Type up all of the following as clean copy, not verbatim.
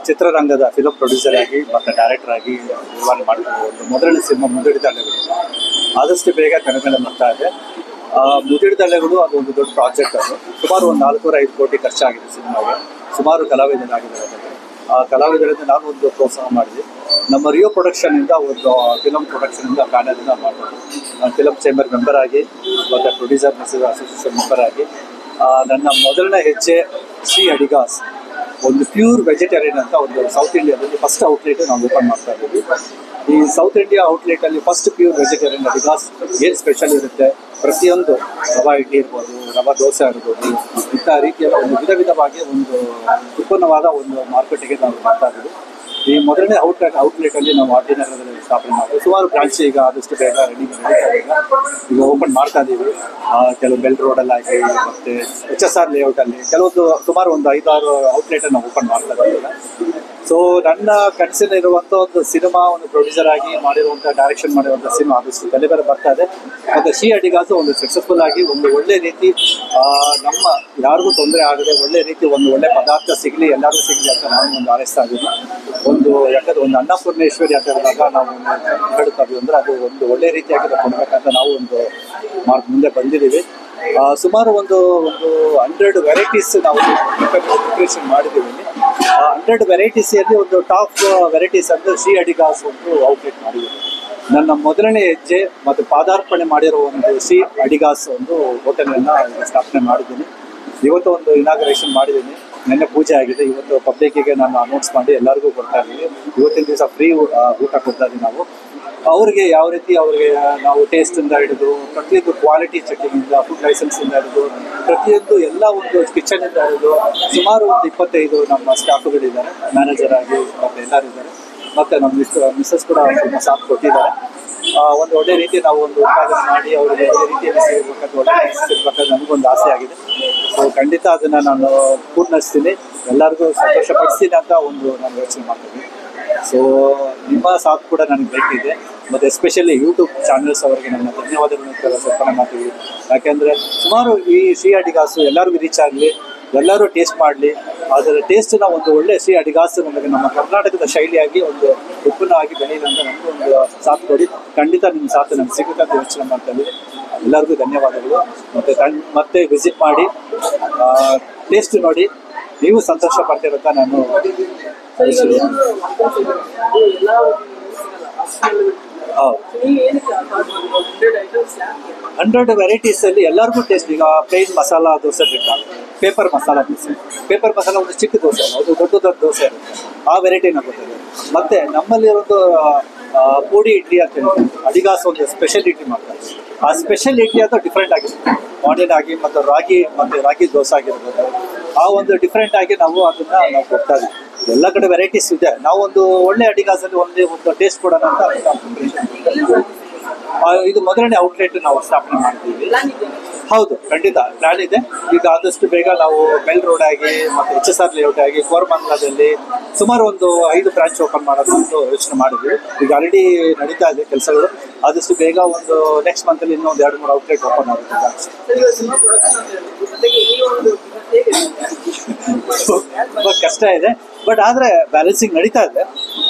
ಚಿತ್ರರಂಗದ film producer ಆಗಿ ಮತ್ತು ಡೈರೆಕ್ಟರ್ ಆಗಿ ನಿರ್ವಹಣೆ ಮಾಡಿಕೊಂಡು ಒಂದು ಮೊದಲನೇ ಸಿನಿಮಾ ಮುದುಡಿದ ಅಲೆಗಳು ಆದಷ್ಟು ಬೇಗ ಕನ್ನಡ ಬರ್ತಾ ಇದೆ. ಮುದುಡಿದ ಅಲೆಗಳು ಅದು ಒಂದು ದೊಡ್ಡ ಪ್ರಾಜೆಕ್ಟ್. ಅದು ಸುಮಾರು ಒಂದು 405 ಕೋಟಿ ಖರ್ಚಾಗಿದೆ ಸಿನಿಮಾಗೆ. ಸುಮಾರು ಕಲಾವಿದರಾಗಿದ್ದಾರೆ. ಆ ಕಲಾವಿದರಿಂದ ನಾನು ಒಂದು ಪ್ರೋತ್ಸಾಹ ಮಾಡಿದೆ. ನಮ್ಮ ರಿಯೋ ಪ್ರೊಡಕ್ಷನಿಂದ ಒಂದು ಫಿಲಮ್ ಪ್ರೊಡಕ್ಷನಿಂದ ಪ್ಯಾನಲ್ನ ಮಾಡ್ಬೋದು. ನಾನು ಫಿಲಮ್ ಚೇಂಬರ್ ಮೆಂಬರ್ ಆಗಿ ಮತ್ತು ಪ್ರೊಡ್ಯೂಸರ್ ಅಸೋಸಿಯೇಷನ್ ಮೆಂಬರ್ ಆಗಿ ನನ್ನ ಮೊದಲನೇ ಹೆಜ್ಜೆ ಶ್ರೀ ಅಡಿಗಾಸ್ ಒಂದು ಪ್ಯೂರ್ ವೆಜಿಟೇರಿಯನ್ ಅಂತ ಒಂದು ಸೌತ್ ಇಂಡಿಯಾದಲ್ಲಿ ಫಸ್ಟ್ ಔಟ್ಲೆಟ್ ನಾವು ಓಪನ್ ಮಾಡ್ತಾ ಇದ್ದೀವಿ. ಈ ಸೌತ್ ಇಂಡಿಯಾ ಔಟ್ಲೆಟಲ್ಲಿ ಫಸ್ಟ್ ಪ್ಯೂರ್ ವೆಜಿಟೇರಿಯನ್ ಅಡಿಗಾಸ್ ಏನು ಸ್ಪೆಷಲ್ ಇರುತ್ತೆ, ಪ್ರತಿಯೊಂದು ರವಾ ಇಡ್ಲಿ ಇರ್ಬೋದು, ರವಾ ದೋಸೆ ಇರ್ಬೋದು, ಇಂಥ ರೀತಿಯೆಲ್ಲ ಒಂದು ವಿಧವಾಗಿ ಒಂದು ಉತ್ಪನ್ನವಾದ ಒಂದು ಮಾರ್ಕೆಟಿಗೆ ನಾವು ಮಾಡ್ತಾ ಇದ್ದೀವಿ. ಈ ಮೊದಲನೇ ಔಟ್ಲೆಟಲ್ಲಿ ನಾವು ಆರ್ಡಿನಗರದಲ್ಲಿ ಸ್ಥಾಪನೆ ಮಾಡಿದ್ವಿ. ಸುಮಾರು ಬ್ರಾಂಚ್ ಈಗ ಆದಷ್ಟು ಬೇಗ ರೆಡಿ ಈಗ ಓಪನ್ ಮಾಡ್ತಾ ಇದ್ದೀವಿ. ಕೆಲವು ಬೆಲ್ ರೋಡಲ್ಲಾಗಿ ಮತ್ತು HSR ಲೇಔಟಲ್ಲಿ ಕೆಲವೊಂದು ಸುಮಾರು ಒಂದು 5-6 ಔಟ್ಲೆಟನ್ನು ನಾವು ಓಪನ್ ಮಾಡ್ತಾ ಇದ್ದೀವಿ. ಸೊ ನನ್ನ ಕನಸಿನಲ್ಲಿರುವಂಥ ಒಂದು ಸಿನಿಮಾ ಒಂದು ಪ್ರೊಡ್ಯೂಸರ್ ಆಗಿ ಮಾಡಿರುವಂಥ ಡೈರೆಕ್ಷನ್ ಮಾಡಿರುವಂಥ ಸಿನಿಮಾ ಆದಷ್ಟು ತಲೆಬೇರೆ ಬರ್ತಾ ಇದೆ. ಮತ್ತು ಶ್ರೀ ಅಡಿಗಾಸು ಒಂದು ಸಕ್ಸಸ್ಫುಲ್ ಆಗಿ ಒಂದು ಒಳ್ಳೆ ರೀತಿ ನಮ್ಮ ಯಾರಿಗೂ ತೊಂದರೆ ಆಗದೆ ಒಳ್ಳೆ ರೀತಿ ಒಂದು ಒಳ್ಳೆ ಪದಾರ್ಥ ಸಿಗಲಿ, ಎಲ್ಲರಿಗೂ ಸಿಗಲಿ ಅಂತ ನಾನು ಒಂದು ಹಾರೈಸ್ತಾ ಇದ್ದೀನಿ. ಯಾಕಂದರೆ ಒಂದು ಅನ್ನಪೂರ್ಣೇಶ್ವರಿ ಅಂತ ಹೇಳಿದಾಗ ನಾವು ಹೇಳ್ತಾ ಇದ್ದೀವಿ ಅಂದರೆ ಅದು ಒಂದು ಒಳ್ಳೆ ರೀತಿಯಾಗಿ ಕೊಡಬೇಕಂತ ನಾವು ಒಂದು ಮುಂದೆ ಬಂದಿದ್ದೀವಿ. ಸುಮಾರು ಒಂದು 100 ವೆರೈಟೀಸ್ ನಾವು ಪ್ರಿಪ್ರೇಷನ್ ಮಾಡಿದ್ದೀವಿ. 100 ವೆರೈಟೀಸಲ್ಲಿ ಒಂದು ಟಾಪ್ ವೆರೈಟೀಸ್ ಅಂದರೆ ಶ್ರೀ ಅಡಿಗಾಸ್ ಒಂದು ಔಟ್ಲೆಟ್ ಮಾಡಿದ್ದೀವಿ. ನನ್ನ ಮೊದಲನೇ ಹೆಜ್ಜೆ ಮತ್ತು ಪಾದಾರ್ಪಣೆ ಮಾಡಿರೋ ಒಂದು ಶ್ರೀ ಅಡಿಗಾಸ್ ಒಂದು ಹೋಟೆಲನ್ನು ಸ್ಥಾಪನೆ ಮಾಡಿದ್ದೀನಿ. ಇವತ್ತು ಒಂದು ಇನಾಗ್ರೇಷನ್ ಮಾಡಿದ್ದೀನಿ. ನೆನ್ನೆ ಪೂಜೆ ಆಗಿದೆ. ಇವತ್ತು ಪಬ್ಲಿಕ್ಕಿಗೆ ನಾನು ಅನೌನ್ಸ್ ಮಾಡಿ ಎಲ್ಲರಿಗೂ ಕೊಡ್ತಾ ಇದ್ದೀವಿ. ಇವತ್ತಿನ ದಿವಸ ಫ್ರೀ ಊಟ ಕೊಡ್ತಾ ಇದ್ದೀವಿ ನಾವು. ಅವ್ರಿಗೆ ಯಾವ ರೀತಿ ಅವ್ರಿಗೆ ನಾವು ಟೇಸ್ಟಿಂದ ಹಿಡಿದು ಪ್ರತಿಯೊಂದು ಕ್ವಾಲಿಟಿ ಚೆಕಿಂಗಿಂದ, ಫುಡ್ ಲೈಸೆನ್ಸಿಂದ ಹಿಡಿದು ಪ್ರತಿಯೊಂದು ಎಲ್ಲ ಒಂದು ಕಿಚನಿಂದ ಹಿಡಿದು ಸುಮಾರು ಒಂದು 25 ನಮ್ಮ ಸ್ಟಾಫುಗಳಿದ್ದಾರೆ, ಮ್ಯಾನೇಜರ್ ಆಗಿ ಮತ್ತು ಎಲ್ಲರೂ ಇದ್ದಾರೆ. ಮತ್ತು ನಮ್ಮ ಮಿಸ್ಸಸ್ ಕೂಡ ತುಂಬ ಸಾಥ್ ಕೊಟ್ಟಿದ್ದಾರೆ. ಒಂದು ಒಳ್ಳೆ ರೀತಿ ನಾವು ಒಂದು ಉತ್ಪಾದನೆ ಮಾಡಿ ಅವರಿಗೆ ಒಳ್ಳೆ ರೀತಿಯಲ್ಲಿ ಸಿಗಬೇಕಂತ ಒಳ್ಳೆ ಸಿಗಬೇಕಂತ ನನಗೊಂದು ಆಸೆ ಆಗಿದೆ. ಸೊ ಖಂಡಿತ ಅದನ್ನು ನಾನು ಪೂರ್ಣಿಸ್ತೀನಿ, ಎಲ್ಲರಿಗೂ ಸಂತೋಷಪಡಿಸ್ತೀನಿ ಅಂತ ಒಂದು ನಾನು ಯೋಚನೆ ಮಾಡ್ತೀನಿ. ಸೊ ನಿಮ್ಮ ಸಾಥ್ ಕೂಡ ನನಗೆ ಬೇಕಿದೆ. ಮತ್ತು ಎಸ್ಪೆಷಲಿ ಯೂಟ್ಯೂಬ್ ಚಾನಲ್ಸ್ ಅವರಿಗೆ ನನ್ನ ಧನ್ಯವಾದಗಳನ್ನು ಸಮರ್ಪಣೆ ಮಾಡ್ತೀವಿ. ಯಾಕೆಂದರೆ ಸುಮಾರು ಈ ಶ್ರೀ ಅಡಿಗಾಸು ಎಲ್ಲರಿಗೂ ರೀಚ್ ಆಗಲಿ, ಎಲ್ಲರೂ ಟೇಸ್ಟ್ ಮಾಡಲಿ. ಅದರ ಟೇಸ್ಟನ್ನ ಒಂದು ಒಳ್ಳೆ ಶ್ರೀ ಅಡಿಗಾಸು ನಮಗೆ ನಮ್ಮ ಕರ್ನಾಟಕದ ಶೈಲಿಯಾಗಿ ಒಂದು ಉತ್ಪನ್ನವಾಗಿ ಬೆಳೆಯಲಿ ಅಂತ ನನಗೂ ಒಂದು ಸಾಥ್ ಕೊಡಿ. ಖಂಡಿತ ನಿಮ್ಮ ಸಾಥ್ ನಮ್ಗೆ ಸಿಗುತ್ತೆ ಅಂತ ಯೋಚನೆ ಮಾಡ್ತಾ ಇದ್ದೀವಿ. ಎಲ್ಲರಿಗೂ ಧನ್ಯವಾದಗಳು. ಮತ್ತೆ ವಿಸಿಟ್ ಮಾಡಿ ಟೇಸ್ಟ್ ನೋಡಿ, ನೀವು ಸಂತೋಷ ಪಡ್ತೀರಂತ ನಾನು 100 ವೆರೈಟೀಸಲ್ಲಿ ಎಲ್ಲರಿಗೂ ಟೇಸ್ಟ್. ಈಗ ಪ್ಲೇನ್ ಮಸಾಲ ದೋಸೆ ಬಿಟ್ಟ ಪೇಪರ್ ಮಸಾಲ ದೋಸೆ, ಪೇಪರ್ ಮಸಾಲ ಒಂದು ಚಿಕ್ಕ ದೋಸೆ, ಅದು ದೊಡ್ಡ ದೋಸೆ ಇರುತ್ತೆ, ಆ ವೆರೈಟಿನ ಕೊಡ್ತೇವೆ. ಮತ್ತು ನಮ್ಮಲ್ಲಿ ಒಂದು ಪುಡಿ ಇಡ್ಲಿ ಅಂತ ಹೇಳ್ತೀವಿ, ಅಡಿಗಾಸ್ ಒಂದು ಸ್ಪೆಷಲ್ ಇಡ್ಲಿ ಮಾಡ್ತಾರೆ. ಆ ಸ್ಪೆಷಲ್ ಇಡ್ಲಿ ಅಂತ ಡಿಫ್ರೆಂಟ್ ಆಗಿರುತ್ತೆ, ಆನಿಯನ್ ಆಗಿ ಮತ್ತು ರಾಗಿ ದೋಸೆ ಆಗಿರ್ಬೋದು. ಆ ಒಂದು ಡಿಫ್ರೆಂಟ್ ಆಗಿ ನಾವು ಅದನ್ನು ನಾವು ಕೊಡ್ತಾ ಇದ್ದೀವಿ. ಎಲ್ಲ ಕಡೆ ವೆರೈಟೀಸ್ ಇದೆ. ನಾವು ಒಂದು ಒಳ್ಳೆ ಅಡಿಗಾಸಲ್ಲಿ ಒಂದು ಟೇಸ್ಟ್ ಕೊಡೋಣ ಅಂತ ಇದು ಮೊದಲನೇ ಔಟ್ಲೆಟ್ ನಾವು ಸ್ಥಾಪನೆ ಮಾಡ್ತೀವಿ. ಹೌದು, ಖಂಡಿತ ಪ್ಲಾನ್ ಇದೆ. ಈಗ ಆದಷ್ಟು ಬೇಗ ನಾವು ಬೆಲ್ ರೋಡ್ ಆಗಿ ಮತ್ತು HSR ಲೇಔಟ್ ಆಗಿ ಕೋರಮಂಗಲದಲ್ಲಿ ಸುಮಾರು ಒಂದು 5 ಬ್ರಾಂಚ್ ಓಪನ್ ಮಾಡೋದಂತ ಯೋಚನೆ ಮಾಡಿದ್ವಿ. ಈಗ ಆಲ್ರೆಡಿ ನಡೀತಾ ಇದೆ ಕೆಲಸಗಳು. ಆದಷ್ಟು ಬೇಗ ಒಂದು ನೆಕ್ಸ್ಟ್ ಮಂತಲ್ಲಿ ಇನ್ನೊಂದು 2-3 ಔಟ್ಲೆಟ್ ಓಪನ್ ಆಗುತ್ತೆ. ತುಂಬ ಕಷ್ಟ ಇದೆ, ಬಟ್ ಆದರೆ ಬ್ಯಾಲೆನ್ಸಿಂಗ್ ನಡೀತಾ ಇದೆ.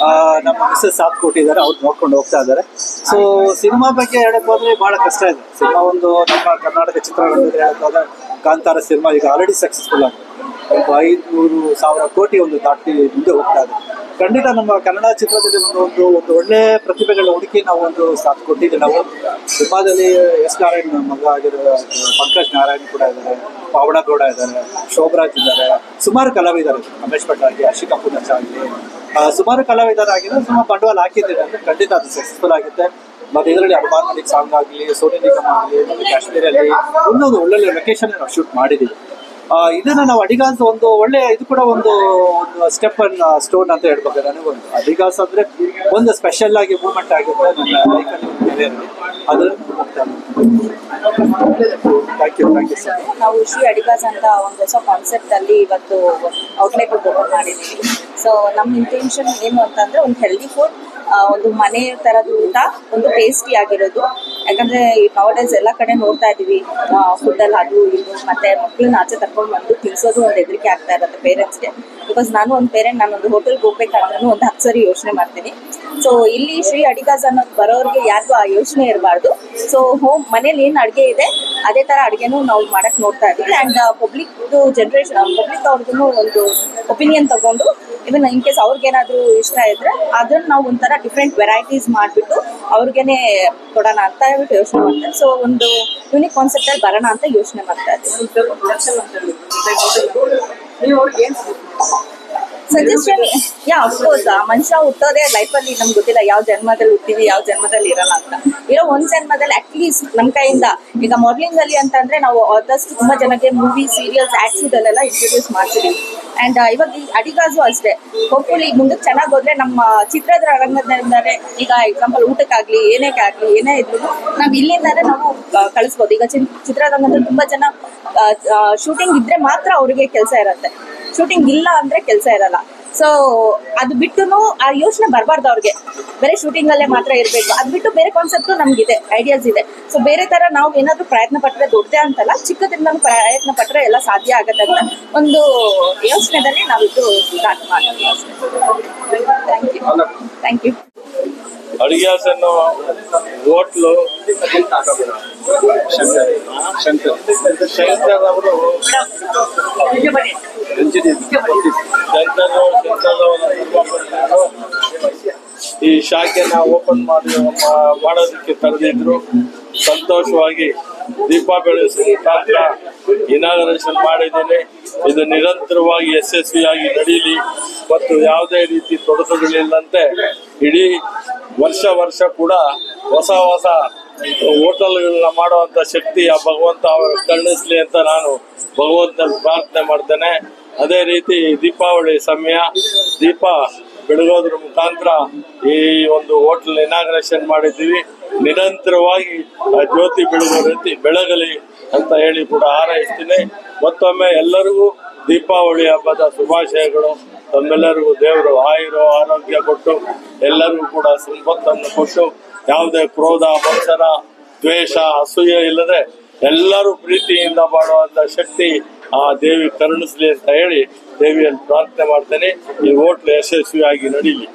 ನಮ್ಮ ಮಿಸ್ಸಸ್ ಸಾಥ್ ಕೊಟ್ಟಿದ್ದಾರೆ, ಅವ್ರು ನೋಡ್ಕೊಂಡು ಹೋಗ್ತಾ ಇದ್ದಾರೆ. ಸೊ ಸಿನಿಮಾ ಬಗ್ಗೆ ಹೇಳಕ್ಕೆ ಹೋದರೆ ಭಾಳ ಕಷ್ಟ ಇದೆ. ಸಿನಿಮಾ ಒಂದು ನಮ್ಮ ಕರ್ನಾಟಕ ಚಿತ್ರರಂಗದಲ್ಲಿ ಹೇಳೋದಾದ್ರೆ ಕಾಂತಾರ ಸಿನಿಮಾ ಈಗ ಆಲ್ರೆಡಿ ಸಕ್ಸಸ್ಫುಲ್ ಆಗಿದೆ. ಒಂದು 500,000 ಕೋಟಿ ಒಂದು ದಾಟಿ ಮುಂದೆ ಹೋಗ್ತಾ ಇದೆ. ಖಂಡಿತ ನಮ್ಮ ಕನ್ನಡ ಚಿತ್ರದಲ್ಲಿ ಒಂದು ಒಳ್ಳೆ ಪ್ರತಿಭೆಗಳ ಹುಡುಕಿ ನಾವು ಒಂದು ಸಾಥ್ ಕೊಟ್ಟಿದ್ದೀವಿ. ನಾವು ಸಿನಿಮಾದಲ್ಲಿ ಎಸ್ ನಾರಾಯಣ್ ಮಗ ಆಗಿರೋ ಪಂಕಜ್ ನಾರಾಯಣ್ ಕೂಡ ಇದ್ದಾರೆ, ಪಾವಣ ಗೌಡ ಇದ್ದಾರೆ, ಶೋಭರಾಜ್ ಇದ್ದಾರೆ, ಸುಮಾರು ಕಲಾವಿದರು, ರಮೇಶ್ ಭಟ್ ಆಗಿ, ಹರ್ಷಿಕಾ ಪೂನಚ್ ಆಗಲಿ, ಸುಮಾರು ಕಲಾವಿದರಾಗಿದ್ದಾರೆ. ಸುಮಾರು ಬಂಡವಾಳ ಹಾಕಿದ್ದೀವಿ ಅಂದರೆ ಖಂಡಿತ ಅದು ಸಕ್ಸಸ್ಫುಲ್ ಆಗುತ್ತೆ. ಮತ್ತು ಇದರಲ್ಲಿ ಅನುಮಾನ್ ಮಲಿಕ್ ಸಾಂಗ್ ಆಗಲಿ, ಸೋನಿ ನಿಗಮ್ ಆಗಲಿ, ಮತ್ತು ಕಾಶ್ಮೀರಲ್ಲಿ ಒಂದೊಂದು ಒಳ್ಳೊಳ್ಳೆ ಲೊಕೇಶನ್ ನಾವು ಶೂಟ್ ಮಾಡಿದ್ದೀವಿ. ಇದನ್ನು ನಾವು ಅಡಿಗಾಸ್ ಒಂದು ಒಳ್ಳೆ ಇದು ಕೂಡ ಒಂದು ಸ್ಟೆಪ್ ಅಂಡ್ ಸ್ಟೋನ್ ಅಂತ ಹೇಳ್ಬೇಕು. ನನಗೊಂದು ಅಡಿಗಾಸ್ ಅಂದರೆ ಒಂದು ಸ್ಪೆಷಲ್ ಆಗಿ ಮೂವ್ಮೆಂಟ್ ಆಗುತ್ತೆ ನನ್ನ ಲೈಫಲ್ಲಿ ಕೆರಿಯರಲ್ಲಿ. ಅದನ್ನು ಥ್ಯಾಂಕ್ ಯು ಸರ್. ನಾವು ಶ್ರೀ ಅಡಿಗಾಸ್ ಅಂತ ಒಂದು ಹೊಸ ಕಾನ್ಸೆಪ್ಟಲ್ಲಿ ಇವತ್ತು ಔಟ್ಲೆಟ್ ಓಪನ್ ಮಾಡಿದ್ದೀವಿ. ಸೊ ನಮ್ಮ ಇಂಟೆನ್ಷನ್ ಏನು ಅಂತಂದರೆ ಒಂದು ಹೆಲ್ದಿ ಫುಡ್ ಒಂದು ಮನೆ ತರದ ಊಟ, ಒಂದು ಟೇಸ್ಟಿ ಆಗಿರೋದು. ಯಾಕಂದ್ರೆ ನವಡೇಸ್ ಎಲ್ಲ ಕಡೆ ನೋಡ್ತಾ ಇದೀವಿ ಫುಡ್ ಅಲ್ಲಿ ಅದು ಇದು, ಮತ್ತೆ ಮಕ್ಳನ್ನ ಆಚೆ ಕರ್ಕೊಂಡು ಬಂದು ತಿನ್ಸೋದು ಒಂದು ಹೆದರಿಕೆ ಆಗ್ತಾ ಇರುತ್ತೆ ಪೇರೆಂಟ್ಸ್ಗೆ. ಬಿಕಾಸ್ ನಾನು ಒಂದು ಪೇರೆಂಟ್, ನಾನೊಂದು ಹೋಟೆಲ್ಗೆ ಹೋಗ್ಬೇಕಾದ್ರೂ ಒಂದು 10 ಸರಿ ಯೋಚನೆ ಮಾಡ್ತೀನಿ. ಸೊ ಇಲ್ಲಿ ಶ್ರೀ ಅಡಿಗಾಸ್ ಅನ್ನೋದು ಬರೋರಿಗೆ ಯಾರಿಗೂ ಆ ಯೋಚನೆ ಇರಬಾರ್ದು. ಸೊ ಮನೇಲಿ ಏನು ಅಡುಗೆ ಇದೆ ಅದೇ ತರ ಅಡುಗೆನೂ ನಾವು ಮಾಡಕ್ ನೋಡ್ತಾ ಇದೀವಿ. ಅಂಡ್ ಪಬ್ಲಿಕ್ ಅವ್ರಿಗೂ ಒಂದು ಒಪಿನಿಯನ್ ತಗೊಂಡು, ಇವನ್ ಇನ್ ಕೇಸ್ ಅವ್ರಿಗೇನಾದ್ರೂ ಇಷ್ಟ ಇದ್ರೆ ಅದನ್ನ ನಾವು ಒಂಥರ ಡಿಫ್ರೆಂಟ್ ವೆರೈಟೀಸ್ ಮಾಡಿಬಿಟ್ಟು ಅವ್ರಿಗೇನೆ ಕೊಡೋಣ ಅಂತ ಹೇಳ್ಬಿಟ್ಟು ಯೋಚನೆ ಮಾಡ್ತಾರೆ. ಸೊ ಒಂದು ಯೂನಿಕ್ ಕಾನ್ಸೆಪ್ಟ್ ಅಲ್ಲಿ ಬರೋಣ ಅಂತ ಯೋಚನೆ ಮಾಡ್ತಾ ಇದ್ದೀವಿ. ಸಜೆಷನ್ ಅಫ್ಕೋರ್ಸ್, ಮನುಷ್ಯ ಹುಟ್ಟೋದೇ ಲೈಫಲ್ಲಿ ನಮ್ಗೆ ಗೊತ್ತಿಲ್ಲ ಯಾವ ಜನ್ಮದಲ್ಲಿ ಹುಟ್ತೀವಿ ಯಾವ ಜನ್ಮದಲ್ಲಿ ಇರಲ್ಲ ಅಂತ. ಇರೋ ಒಂದ್ ಜನ್ಮದಲ್ಲಿ ಅಟ್ಲೀಸ್ಟ್ ನಮ್ಮ ಕೈಯಿಂದ, ಈಗ ಮಾಡೆಲಿಂಗ್ ಅಲ್ಲಿ ಅಂತಂದ್ರೆ ನಾವು ಆದಷ್ಟು ತುಂಬಾ ಜನಕ್ಕೆ ಮೂವಿ, ಸೀರಿಯಲ್ಸ್, ಆಕ್ಟ್ರದಲ್ಲೆಲ್ಲ ಇಂಟ್ರೊಡ್ಯೂಸ್ ಮಾಡ್ತಿದೀವಿ. ಅಂಡ್ ಇವಾಗ ಈ ಅಡಿಗಾಸು ಅಷ್ಟೇ, ಹೋಪ್ಫುಲಿ ಮುಂದಕ್ಕೆ ಚೆನ್ನಾಗಿ ಹೋದ್ರೆ ನಮ್ಮ ಚಿತ್ರದ ರಂಗದಿಂದಾನೆ, ಈಗ ಎಕ್ಸಾಂಪಲ್ ಊಟಕ್ಕಾಗ್ಲಿ ಏನೇ ಇದ್ರು ನಾವು ಇಲ್ಲಿಂದಾನೆ ನಾವು ಕಳಿಸ್ಬೋದು. ಈಗ ಚಿತ್ರರಂಗದಲ್ಲಿ ತುಂಬಾ ಜನ ಶೂಟಿಂಗ್ ಇದ್ರೆ ಮಾತ್ರ ಅವ್ರಿಗೆ ಕೆಲಸ ಇರುತ್ತೆ, ಶೂಟಿಂಗ್ ಇಲ್ಲ ಅಂದ್ರೆ ಕೆಲಸ ಇರಲ್ಲ. ಸೊ ಅದು ಬಿಟ್ಟು ಆ ಯೋಚನೆ ಬರಬಾರ್ದು ಅವ್ರಿಗೆ, ಬೇರೆ ಶೂಟಿಂಗ್ ಅಲ್ಲೇ ಮಾತ್ರ ಇರಬೇಕು. ಅದು ಬಿಟ್ಟು ಬೇರೆ ಕಾನ್ಸೆಪ್ಟ್ ನಮ್ಗಿದೆ, ಐಡಿಯಾಸ್ ಇದೆ. ಸೊ ಬೇರೆ ತರ ನಾವು ಏನಾದ್ರು ಪ್ರಯತ್ನ ಪಟ್ಟರೆ ದೊಡ್ಡದೇ ಅಂತಲ್ಲ, ಚಿಕ್ಕದಿಂದ ಪ್ರಯತ್ನ ಪಟ್ಟರೆ ಎಲ್ಲ ಸಾಧ್ಯ ಆಗತ್ತೆ ಅಂತ ಒಂದು ಯೋಚನೆದಲ್ಲಿ ನಾವಿದ್ದು ಸ್ಟಾರ್ಟ್ ಮಾಡ್ತೀವಿ ಅಷ್ಟೇ. Thank you. ಅಡಿಗಾಸ್ ಅನ್ನೋ ಹೋಟ್ಲು ಶಂಕರ್ ಅವರು ಈ ಶಾಖೆನ ಓಪನ್ ಮಾಡೋದಕ್ಕೆ ಕರೆದಿದ್ರು. ಸಂತೋಷವಾಗಿ ದೀಪ ಬೆಳೆಸುವ ಮುಖಾಂತರ ಇನಾಗರೇಷನ್ ಮಾಡಿದ್ದೇನೆ. ಇದು ನಿರಂತರವಾಗಿ ಯಶಸ್ವಿಯಾಗಿ ನಡೀಲಿ ಮತ್ತು ಯಾವುದೇ ರೀತಿ ತೊಡಕುಗಳಿಲ್ಲಂತೆ ಇಡೀ ವರ್ಷ ಕೂಡ ಹೊಸ ಹೋಟೆಲ್ಗಳನ್ನ ಮಾಡುವಂತ ಶಕ್ತಿ ಆ ಭಗವಂತ ಅವರು ಕರುಣಿಸ್ಲಿ ಅಂತ ನಾನು ಭಗವಂತನಲ್ಲಿ ಪ್ರಾರ್ಥನೆ ಮಾಡ್ತೇನೆ. ಅದೇ ರೀತಿ ದೀಪಾವಳಿ ಸಮಯ, ದೀಪ ಬೆಳಗೋದ್ರ ಮುಖಾಂತರ ಈ ಒಂದು ಹೋಟೆಲ್ ಇನಾಗ್ರೇಷನ್ ಮಾಡಿದ್ದೀವಿ. ನಿರಂತರವಾಗಿ ಆ ಜ್ಯೋತಿ ಬೆಳಗೋ ರೀತಿ ಬೆಳಗಲಿ ಅಂತ ಹೇಳಿ ಕೂಡ ಹಾರೈಸ್ತೀನಿ. ಮತ್ತೊಮ್ಮೆ ಎಲ್ಲರಿಗೂ ದೀಪಾವಳಿ ಹಬ್ಬದ ಶುಭಾಶಯಗಳು. ತಮ್ಮೆಲ್ಲರಿಗೂ ದೇವರು ಆರೋಗ್ಯ ಕೊಟ್ಟು ಎಲ್ಲರಿಗೂ ಕೂಡ ಸಂಪತ್ತನ್ನು ಕೊಟ್ಟು ಯಾವುದೇ ಕ್ರೋಧ, ಮತ್ಸರ, ದ್ವೇಷ, ಅಸೂಯೆ ಇಲ್ಲದೆ ಎಲ್ಲರೂ ಪ್ರೀತಿಯಿಂದ ಮಾಡುವಂತ ಶಕ್ತಿ ಆ ದೇವಿ ಕರುಣಿಸ್ಲಿ ಅಂತ ಹೇಳಿ ದೇವಿಯಲ್ಲಿ ಪ್ರಾರ್ಥನೆ ಮಾಡ್ತೇನೆ. ಈ ಹೋಟ್ಲು ಯಶಸ್ವಿಯಾಗಿ ನಡೀಲಿ.